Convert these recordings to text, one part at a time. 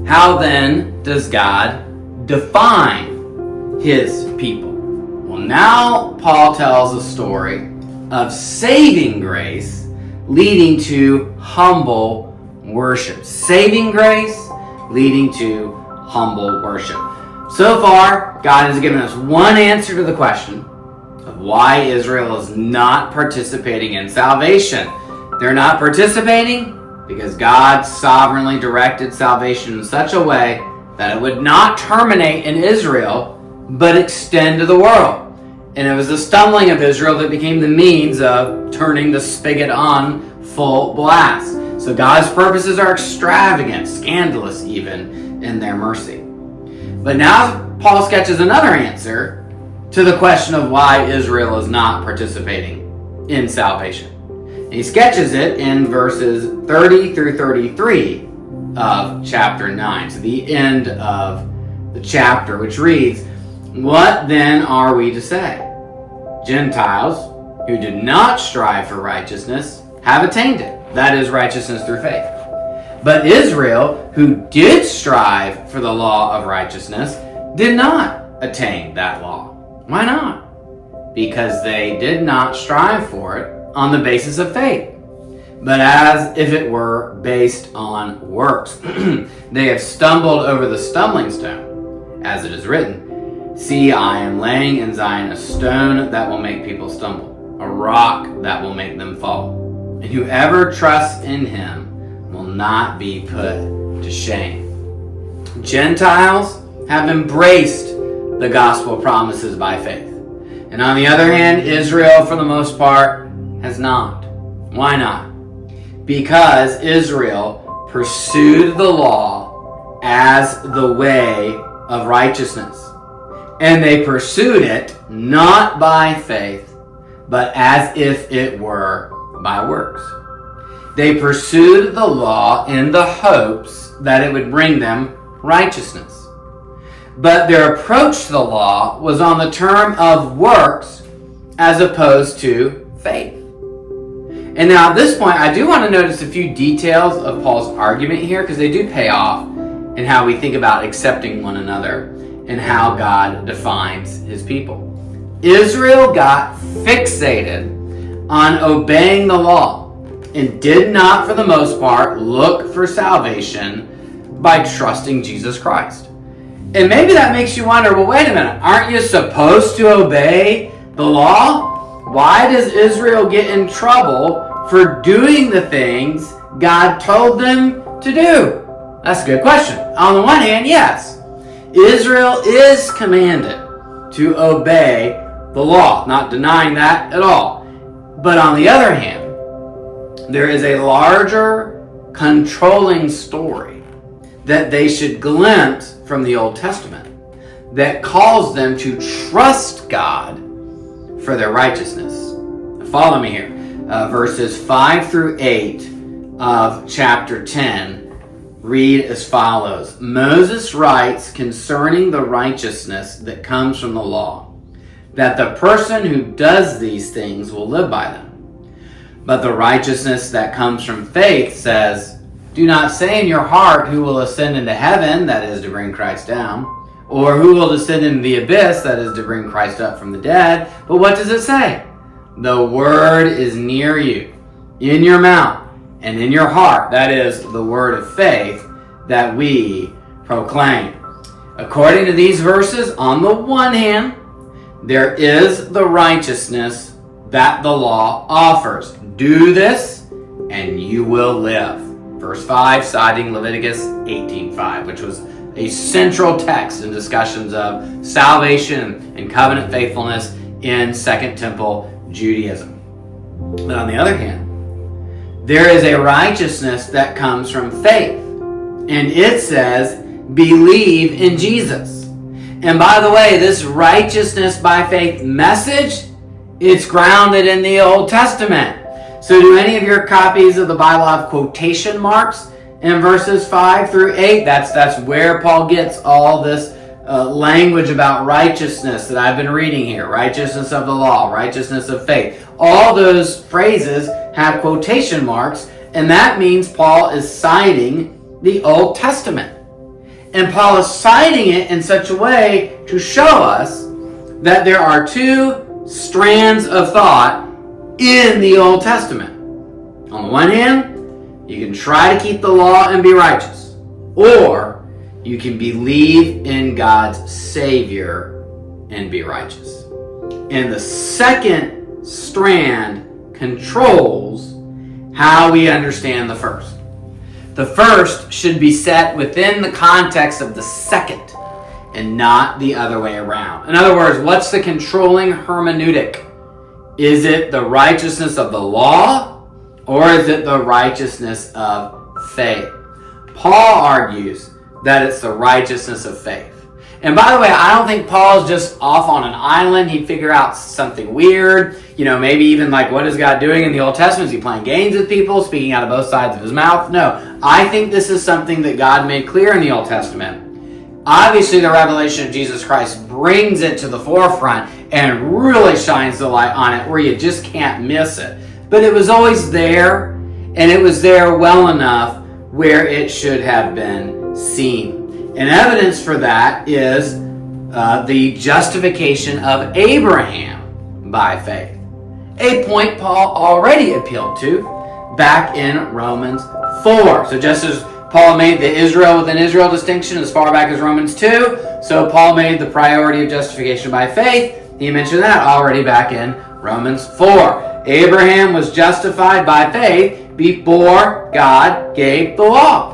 How then does God define his people? Well, now Paul tells a story of saving grace leading to humble worship. Saving grace leading to humble worship. So far, God has given us one answer to the question of why Israel is not participating in salvation. They're not participating because God sovereignly directed salvation in such a way that it would not terminate in Israel, but extend to the world. And it was the stumbling of Israel that became the means of turning the spigot on full blast. So God's purposes are extravagant, scandalous even, in their mercy. But now Paul sketches another answer to the question of why Israel is not participating in salvation. And he sketches it in verses 30 through 33 of chapter 9. So the end of the chapter, which reads, "What then are we to say? Gentiles who did not strive for righteousness have attained it." That is righteousness through faith. "But Israel, who did strive for the law of righteousness, did not attain that law." Why not? Because they did not strive for it on the basis of faith, but as if it were based on works. They have stumbled over the stumbling stone, as it is written, "See, I am laying in Zion a stone that will make people stumble, a rock that will make them fall. And whoever trusts in him will not be put to shame." Gentiles have embraced the gospel promises by faith. And on the other hand, Israel, for the most part, has not. Why not? Because Israel pursued the law as the way of righteousness. And they pursued it not by faith, but as if it were by works. They pursued the law in the hopes that it would bring them righteousness. But their approach to the law was on the term of works as opposed to faith. And now at this point, I do want to notice a few details of Paul's argument here because they do pay off in how we think about accepting one another and how God defines his people. Israel got fixated on obeying the law and did not, for the most part, look for salvation by trusting Jesus Christ. And maybe that makes you wonder, well, wait a minute, aren't you supposed to obey the law? Why does Israel get in trouble for doing the things God told them to do? That's a good question. On the one hand, yes, Israel is commanded to obey the law, not denying that at all. But on the other hand, there is a larger controlling story that they should glimpse from the Old Testament that calls them to trust God for their righteousness. Follow me here. Verses 5 through 8 of chapter 10 read as follows. "Moses writes concerning the righteousness that comes from the law, that the person who does these things will live by them. But the righteousness that comes from faith says, do not say in your heart who will ascend into heaven, that is to bring Christ down, or who will descend into the abyss, that is to bring Christ up from the dead. But what does it say? The word is near you, in your mouth and in your heart. That is the word of faith that we proclaim." According to these verses, on the one hand, there is the righteousness that the law offers. Do this and you will live. Verse 5, citing Leviticus 18:5, which was a central text in discussions of salvation and covenant faithfulness in Second Temple Judaism. But on the other hand, there is a righteousness that comes from faith. And it says, believe in Jesus. And by the way, this righteousness by faith message, it's grounded in the Old Testament. So do any of your copies of the Bible have quotation marks in verses 5 through 8? That's where Paul gets all this language about righteousness that I've been reading here. Righteousness of the law, righteousness of faith. All those phrases have quotation marks, and that means Paul is citing the Old Testament. And Paul is citing it in such a way to show us that there are two strands of thought in the Old Testament. On the one hand, you can try to keep the law and be righteous, or you can believe in God's Savior and be righteous. And the second strand controls how we understand the first. The first should be set within the context of the second and not the other way around. In other words, what's the controlling hermeneutic? Is it the righteousness of the law, or is it the righteousness of faith? Paul argues that it's the righteousness of faith. And by the way, I don't think Paul's just off on an island. He'd figure out something weird. Maybe even like, what is God doing in the Old Testament? Is he playing games with people, speaking out of both sides of his mouth? No. I think this is something that God made clear in the Old Testament. Obviously, the revelation of Jesus Christ brings it to the forefront and really shines the light on it where you just can't miss it. But it was always there, and it was there well enough where it should have been seen. And evidence for that is the justification of Abraham by faith. A point Paul already appealed to back in Romans 4. So just as Paul made the Israel within Israel distinction as far back as Romans 2, so Paul made the priority of justification by faith. He mentioned that already back in Romans 4. Abraham was justified by faith before God gave the law.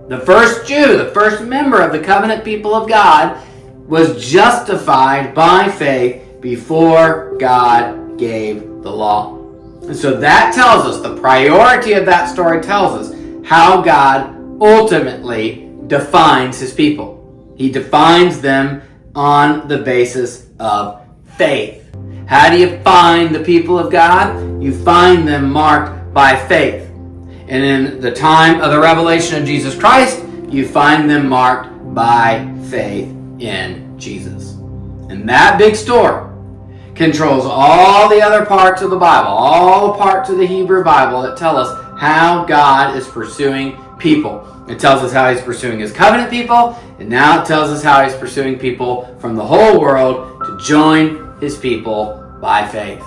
The first Jew, the first member of the covenant people of God, was justified by faith before God gave the law. And so that tells us, the priority of that story tells us how God ultimately defines his people. He defines them on the basis of faith. How do you find the people of God? You find them marked by faith. And in the time of the revelation of Jesus Christ, you find them marked by faith in Jesus. And that big story controls all the other parts of the Bible, all the parts of the Hebrew Bible that tell us how God is pursuing people. It tells us how he's pursuing his covenant people, and now it tells us how he's pursuing people from the whole world to join his people by faith.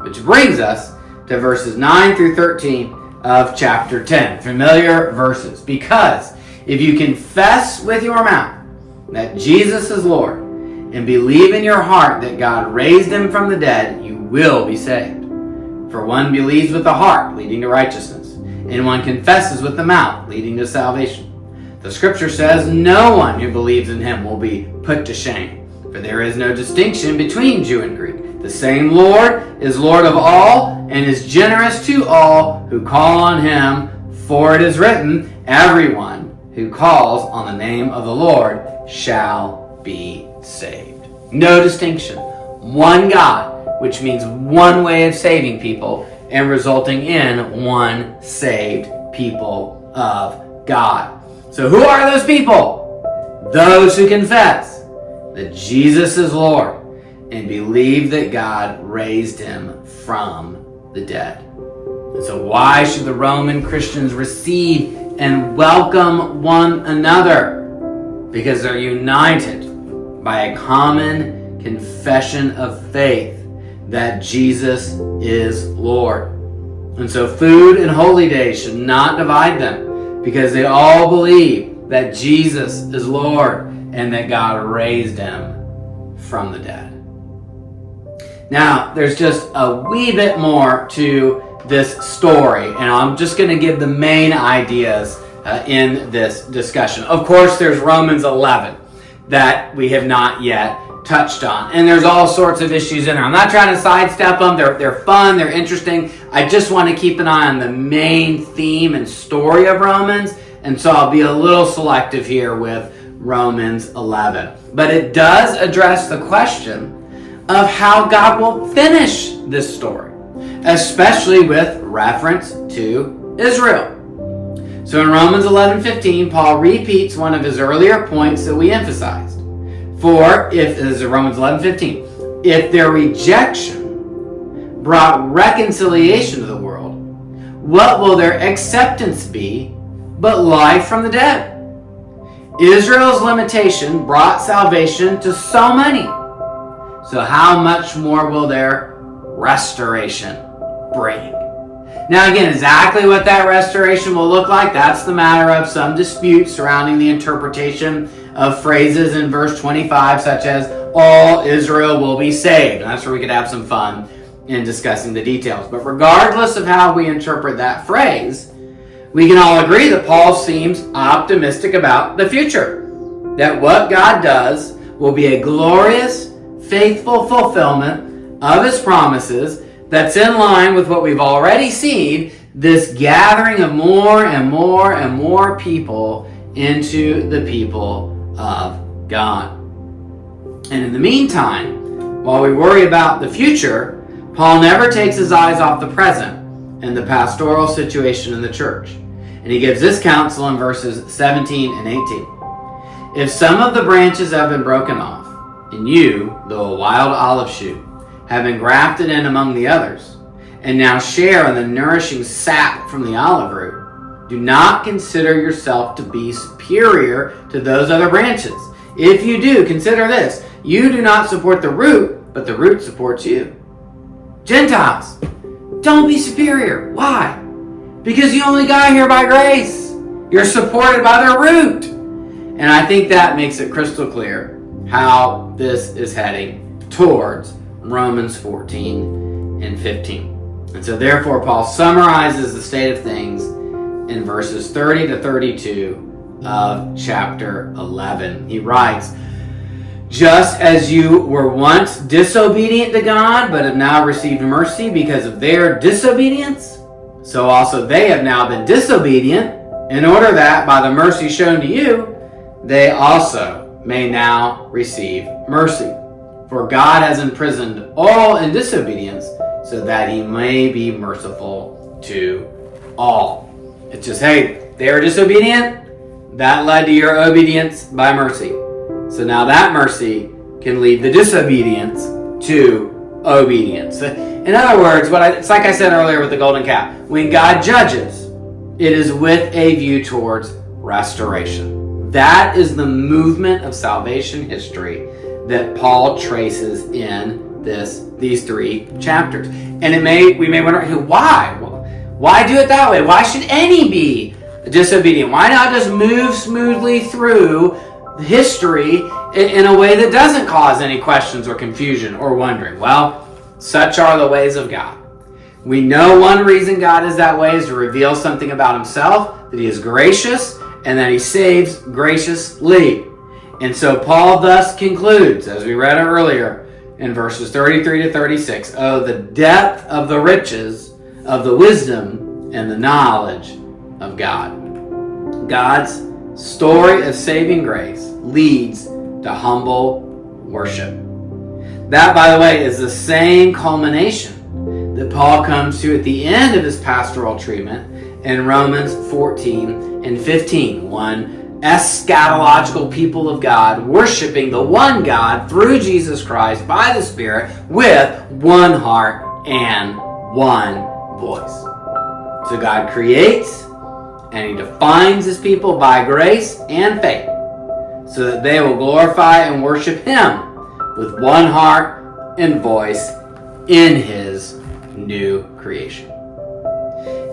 Which brings us to verses 9 through 13 of chapter 10. Familiar verses. Because if you confess with your mouth that Jesus is Lord and believe in your heart that God raised him from the dead, you will be saved. For one believes with the heart, leading to righteousness, and one confesses with the mouth, leading to salvation. The scripture says no one who believes in him will be put to shame. For there is no distinction between Jew and Greek. The same Lord is Lord of all and is generous to all who call on him. For it is written, everyone who calls on the name of the Lord shall be saved. No distinction. One God, which means one way of saving people and resulting in one saved people of God. So who are those people? Those who confess that Jesus is Lord and believe that God raised him from the dead. And so why should the Roman Christians receive and welcome one another? Because they're united by a common confession of faith that Jesus is Lord. And so food and holy days should not divide them, because they all believe that Jesus is Lord and that God raised him from the dead. Now, there's just a wee bit more to this story, and I'm just going to give the main ideas in this discussion. Of course, there's Romans 11 that we have not yet touched on, and there's all sorts of issues in there. I'm not trying to sidestep them. They're fun, they're interesting. I just want to keep an eye on the main theme and story of Romans, and so I'll be a little selective here with Romans 11. But it does address the question of how God will finish this story, especially with reference to Israel. So in Romans 11:15, Paul repeats one of his earlier points that we emphasized. For if, this is Romans 11:15, if their rejection brought reconciliation to the world, what will their acceptance be but life from the dead? Israel's limitation brought salvation to so many. So how much more will their restoration bring? Now again, exactly what that restoration will look like, that's the matter of some dispute surrounding the interpretation of phrases in verse 25, such as, all Israel will be saved. And that's where we could have some fun in discussing the details. But regardless of how we interpret that phrase, we can all agree that Paul seems optimistic about the future. That what God does will be a glorious, faithful fulfillment of His promises that's in line with what we've already seen, this gathering of more and more and more people into the people of God. And in the meantime, while we worry about the future, Paul never takes his eyes off the present and the pastoral situation in the church. And he gives this counsel in verses 17 and 18. If some of the branches have been broken off, and you, though a wild olive shoot, have been grafted in among the others, and now share in the nourishing sap from the olive root, do not consider yourself to be superior to those other branches. If you do, consider this. You do not support the root, but the root supports you. Gentiles, don't be superior. Why? Because you only got here by grace. You're supported by the root. And I think that makes it crystal clear how this is heading towards Romans 14 and 15. And so therefore, Paul summarizes the state of things in verses 30 to 32 of chapter 11. He writes, just as you were once disobedient to God, but have now received mercy because of their disobedience, so also they have now been disobedient, in order that by the mercy shown to you, they also may now receive mercy. For God has imprisoned all in disobedience, so that He may be merciful to all. It's just, hey, they were disobedient. That led to your obedience by mercy. So now that mercy can lead the disobedience to obedience. In other words, it's like I said earlier with the golden calf. When God judges, it is with a view towards restoration. That is the movement of salvation history that Paul traces in these three chapters. And we may wonder, why? Well, why do it that way? Why should any be disobedient? Why not just move smoothly through history in a way that doesn't cause any questions or confusion or wondering? Well, such are the ways of God. We know one reason God is that way is to reveal something about Himself, that He is gracious and that He saves graciously. And so Paul thus concludes, as we read earlier in verses 33 to 36, oh, the depth of the riches of the wisdom and the knowledge of God. God's story of saving grace leads to humble worship. That, by the way, is the same culmination that Paul comes to at the end of his pastoral treatment in Romans 14 and 15. One eschatological people of God worshiping the one God through Jesus Christ by the Spirit with one heart and one voice. So God creates and He defines His people by grace and faith so that they will glorify and worship Him with one heart and voice in His new creation.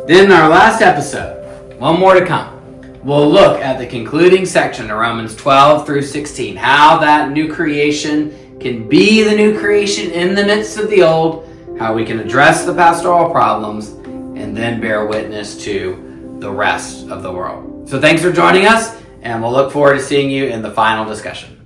Then in our last episode, one more to come, we'll look at the concluding section of Romans 12 through 16, how that new creation can be the new creation in the midst of the old, how we can address the pastoral problems, and then bear witness to the rest of the world. So thanks for joining us, and we'll look forward to seeing you in the final discussion.